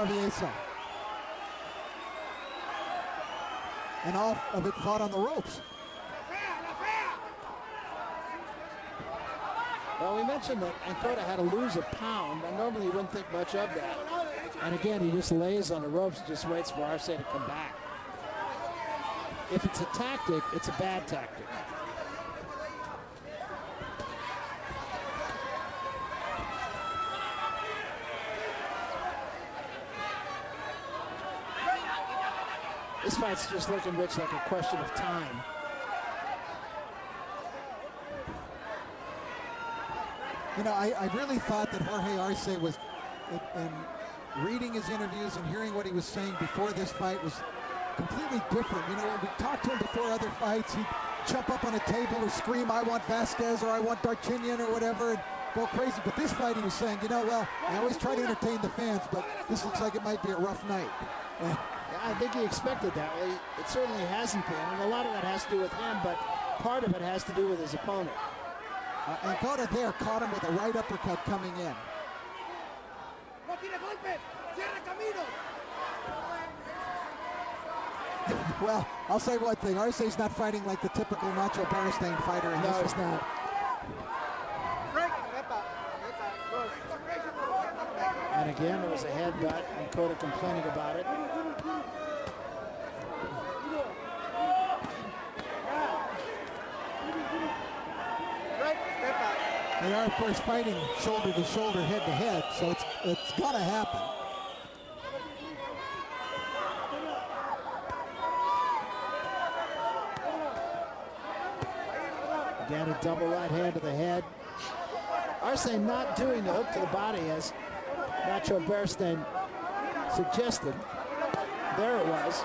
travieso. And all of it fought on the ropes. Well, we mentioned that Angkota had to lose a pound, and normally you wouldn't think much of that. And again, he just lays on the ropes and just waits for Arce to come back. If it's a tactic, it's a bad tactic. This fight's just looking, Rich, like a question of time. You know, I really thought that Jorge Arce was, and reading his interviews and hearing what he was saying before this fight was completely different. You know, when we talked to him before other fights, he'd jump up on a table or scream, I want Vasquez or I want Darchinyan or whatever, and go crazy. But this fight he was saying, you know, well, I always try to entertain the fans, but this looks like it might be a rough night. Yeah, I think he expected that. Well, it certainly hasn't been, and a lot of that has to do with him, but part of it has to do with his opponent. Angkota there caught him with a right uppercut coming in. Well, I'll say one thing. Arce's not fighting like the typical Nacho Beristain fighter in this one. No, he's not. And again, there was a headbutt. Angkota complaining about it. They are, of course, fighting shoulder to shoulder, head to head, so it's got to happen. Again, a double right hand to the head. Arce not doing the hook to the body as Nacho Beristain suggested. There it was.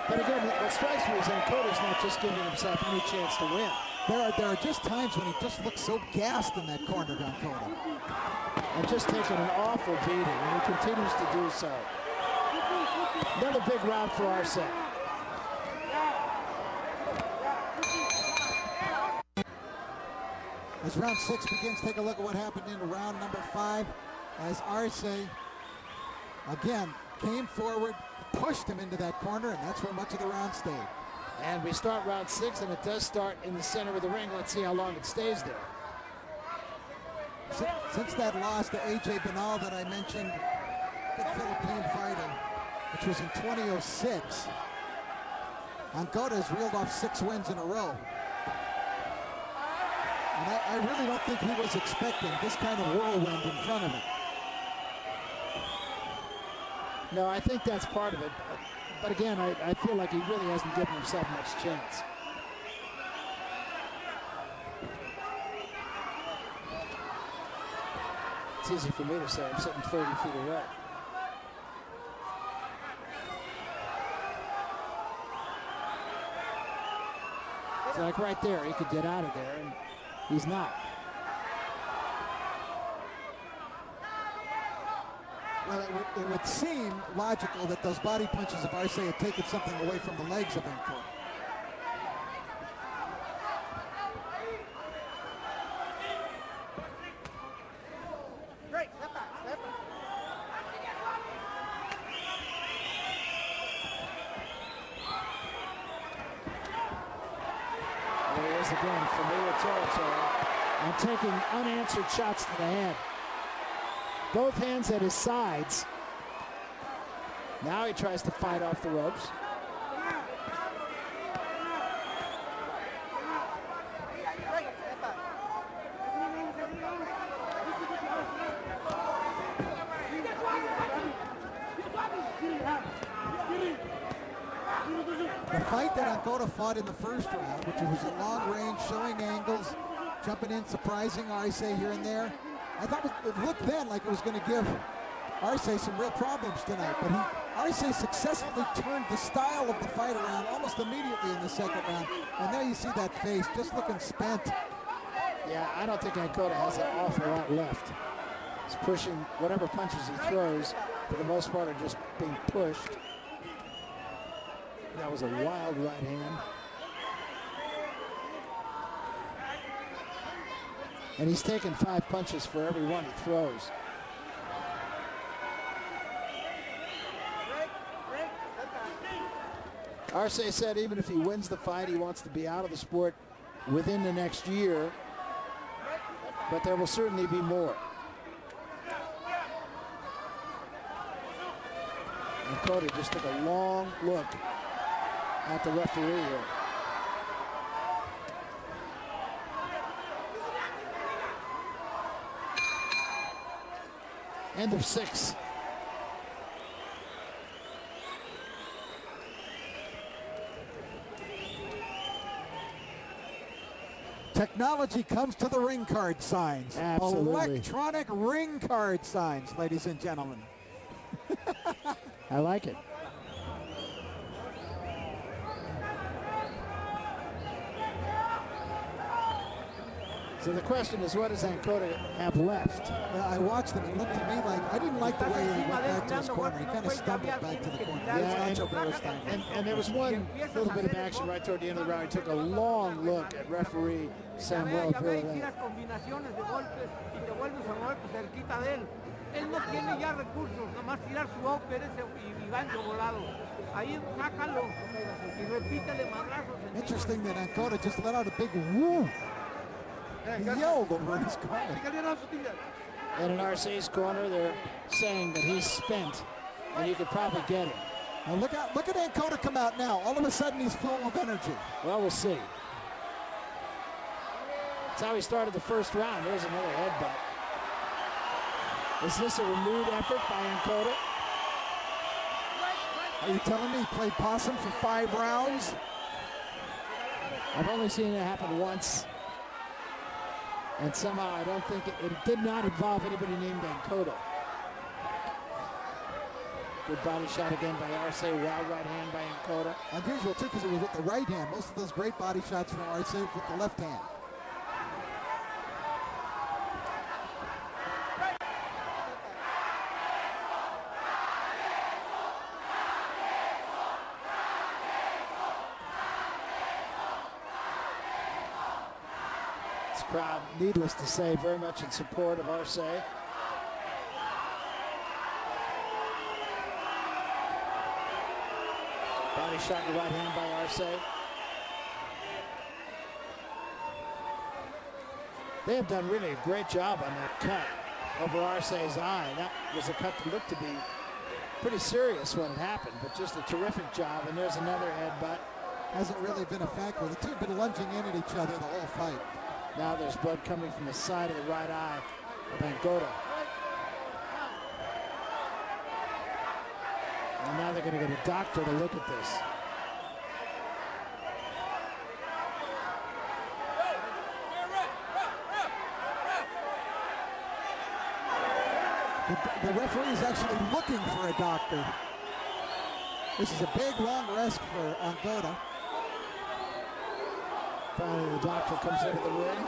But again, what strikes me is Angkota's not just giving himself any chance to win. There are just times when he just looks so gassed in that corner, Angkota. And just taking an awful beating, and he continues to do so. Another big round for Arce. As round 6 begins, take a look at what happened in round number 5. As Arce, again, came forward, pushed him into that corner, and that's where much of the round stayed. And we start round 6, and it does start in the center of the ring. Let's see how long it stays there. Since that loss to A.J. Benal that I mentioned, the Philippine fighter, which was in 2006, Angkota has reeled off 6 wins in a row. And I really don't think he was expecting this kind of whirlwind in front of him. No, I think that's part of it. But again, I feel like he really hasn't given himself much chance. It's easy for me to say. I'm sitting 30 feet away. It's like right there, he could get out of there, and he's not. Well, it would seem logical that those body punches of Arce had taken something away from the legs of Angkota. There he is again, familiar territory, and taking unanswered shots to the head. Both hands at his sides. Now he tries to fight off the ropes. The fight that Angkota fought in the first round, which was at long range, showing angles, jumping in, surprising Arce here and there, I thought it looked then like it was going to give Arce some real problems tonight, but Arce successfully turned the style of the fight around almost immediately in the second round, and there you see that face just looking spent. Yeah, I don't think Angkota has an awful lot left. He's pushing whatever punches he throws, for the most part, are just being pushed. That was a wild right hand. And he's taken 5 punches for every one he throws. Arce said even if he wins the fight, he wants to be out of the sport within the next year, but there will certainly be more. Cody just took a long look at the referee here. End of 6. Technology comes to the ring card signs. Absolutely. Electronic ring card signs, ladies and gentlemen. I like it. So the question is, what does Angkota have left? I watched him. It looked to me like I didn't like the way he went back to his corner. He kind of stumbled back to the corner. Yeah, and there was one little bit of action right toward the end of the round. He took a long look at referee Samuel Villalena. Él no tiene ya recursos, nomás tirar su upper y gancho volado. Ahí sácalo y repítele madrazos. Interesting that Angkota just let out a big woo. He yelled over his corner. And in Arce's corner, they're saying that he's spent, and you could probably get him. Now look at Angkota come out now. All of a sudden, he's full of energy. Well, we'll see. That's how he started the first round. There's another headbutt. Is this a renewed effort by Angkota? Are you telling me he played possum for 5 rounds? I've only seen it happen once. And somehow I don't think it did not involve anybody named Angkota. Good body shot again by Arce. Wild right hand by Angkota. Unusual too, because it was with the right hand. Most of those great body shots from Arce with the left hand. Crowd, needless to say, very much in support of Arce. Body shot in the right hand by Arce. They have done really a great job on that cut over Arce's eye. That was a cut that looked to be pretty serious when it happened, but just a terrific job. And there's another headbutt. Hasn't really been a factor. The two have been lunging in at each other the whole fight. Now there's blood coming from the side of the right eye of Angkota. And now they're going to get a doctor to look at this. The referee is actually looking for a doctor. This is a big, long rest for Angkota. Finally, the doctor comes into the ring.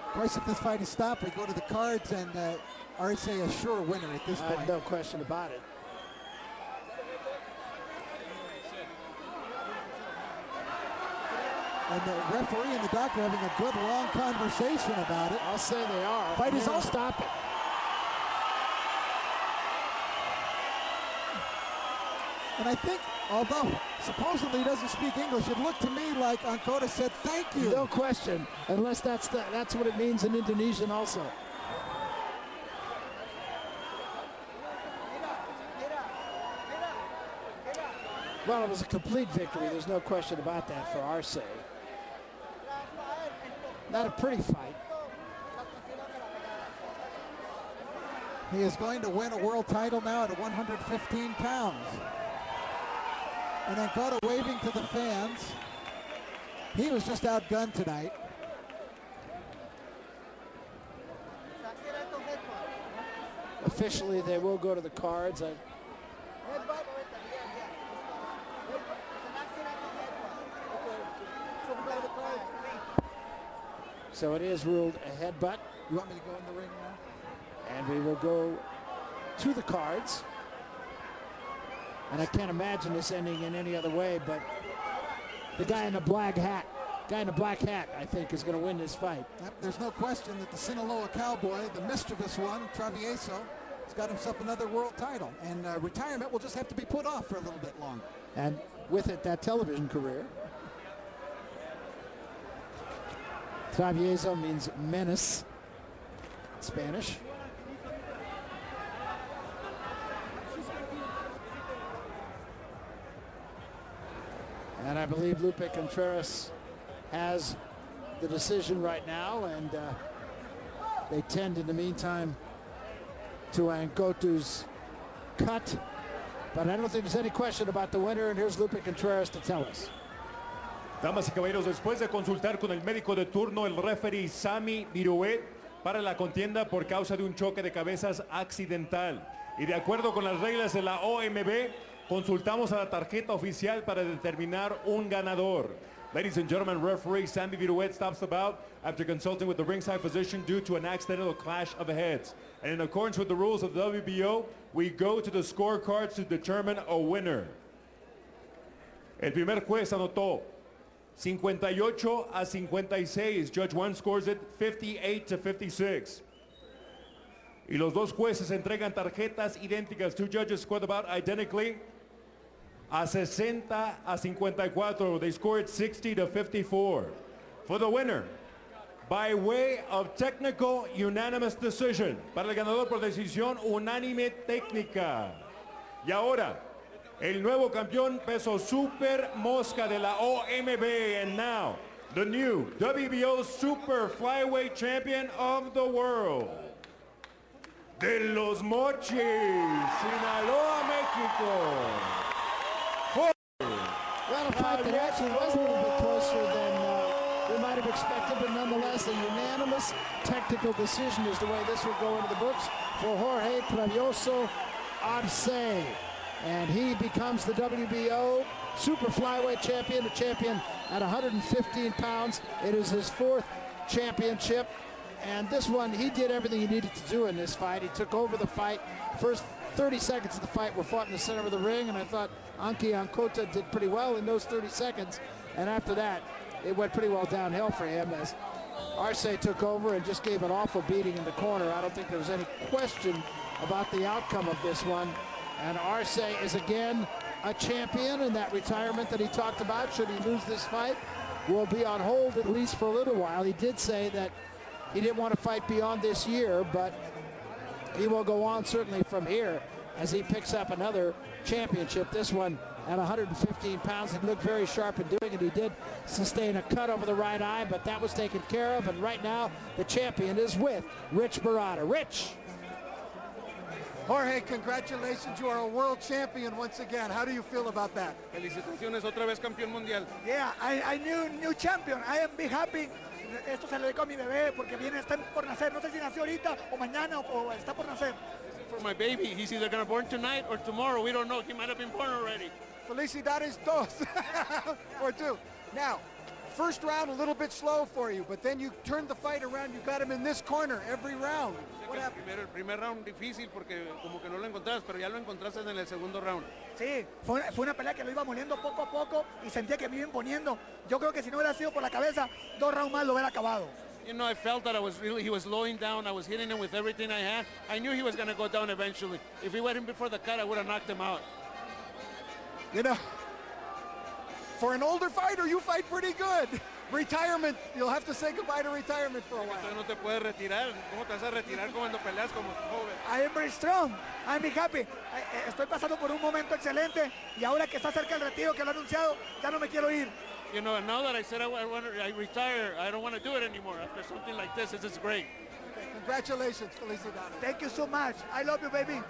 Of course, if this fight is stopped, we go to the cards, and Arce a sure winner at this point. No question about it. And the referee and the doctor having a good long conversation about it. I'll say they are. Fight is over. Stop it. And I think, although supposedly he doesn't speak English, it looked to me like Angkota said thank you. No question, unless that's what it means in Indonesian also. Well, it was a complete victory. There's no question about that for Arce. Not a pretty fight. He is going to win a world title now at 115 pounds. And Angkota waving to the fans. He was just outgunned tonight. Officially, they will go to the cards. So it is ruled a headbutt. You want me to go in the ring now? And we will go to the cards. And I can't imagine this ending in any other way, but the guy in the black hat, I think, is going to win this fight. Yep, there's no question that the Sinaloa Cowboy, the mischievous one, Travieso, has got himself another world title. And retirement will just have to be put off for a little bit longer. And with it, that television career. Travieso means menace, Spanish. And I believe Lupe Contreras has the decision right now, and they tend in the meantime to Ankota's cut. But I don't think there's any question about the winner, and here's Lupe Contreras to tell us. Damas y caballeros, después de consultar con el médico de turno, el referee Sammy Viruet, para la contienda por causa de un choque de cabezas accidental. Y de acuerdo con las reglas de la OMB, consultamos a la tarjeta oficial para determinar un ganador. Ladies and gentlemen, referee Sammy Viruet stops the bout after consulting with the ringside physician due to an accidental clash of heads. And in accordance with the rules of the WBO, we go to the scorecards to determine a winner. El primer juez anotó 58-56. Judge 1 scores it 58-56. Y los dos jueces entregan tarjetas idénticas. Two judges score the bout identically. A 60-54. They score it 60-54. For the winner, by way of technical unanimous decision. Para el ganador por decisión unánime técnica. Y ahora, el nuevo campeón peso super mosca de la OMB. And now, the new WBO Super Flyweight Champion of the world. De los Mochis, Sinaloa, México. Well, a fight that actually was a little bit closer than we might have expected, but nonetheless a unanimous technical decision is the way this will go into the books for Jorge Arce. And he becomes the WBO Super Flyweight Champion, a champion at 115 pounds. It is his fourth championship. And this one, he did everything he needed to do in this fight. He took over the fight. First 30 seconds of the fight were fought in the center of the ring, and I thought Angky Angkota did pretty well in those 30 seconds. And after that, it went pretty well downhill for him as Arce took over and just gave an awful beating in the corner. I don't think there was any question about the outcome of this one. And Arce is again a champion, and that retirement that he talked about, should he lose this fight, will be on hold at least for a little while. He did say that he didn't want to fight beyond this year, but he will go on certainly from here as he picks up another championship. This one at 115 pounds. He looked very sharp in doing it. He did sustain a cut over the right eye, but that was taken care of. And right now, the champion is with Rich Barada. Rich. Jorge, congratulations. You are a world champion once again. How do you feel about that? Felicitaciones, otra vez campeón mundial. Yeah, I new champion. I am big happy. Esto se lo dedico a mi bebé porque está por nacer. No sé si nació ahorita o mañana o está por nacer. For my baby, he's either gonna born tonight or tomorrow. We don't know. He might have been born already. Felicidades dos. Or two. Now, first round a little bit slow for you, but then you turned the fight around. You got him in this corner every round. What happened? El primer round difícil porque como que no lo encontrabas, pero ya lo encontraste en el segundo round. Sí, fue una pelea que lo iba moliendo poco a poco y sentía que me iba imponiendo. Yo creo que si no hubiera sido por la cabeza, 2 rounds más lo hubiera acabado. You know, I felt that he was slowing down. I was hitting him with everything I had. I knew he was going to go down eventually. If he went in before the cut, I would have knocked him out. You know, for an older fighter, you fight pretty good. Retirement, you'll have to say goodbye to retirement for a while. Entonces no te puedes retirar. ¿Cómo te vas a retirar cuando peleas como joven? I am very strong. I'm big happy. Estoy pasando por un momento excelente y ahora que está cerca el retiro, que lo ha anunciado, ya no me quiero ir. You know, now that I said I retire, I don't want to do it anymore. After something like this, this is great. Okay, congratulations, Felicidades. Thank you so much. I love you, baby.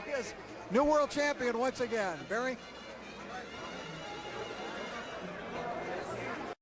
He is new world champion once again. Barry?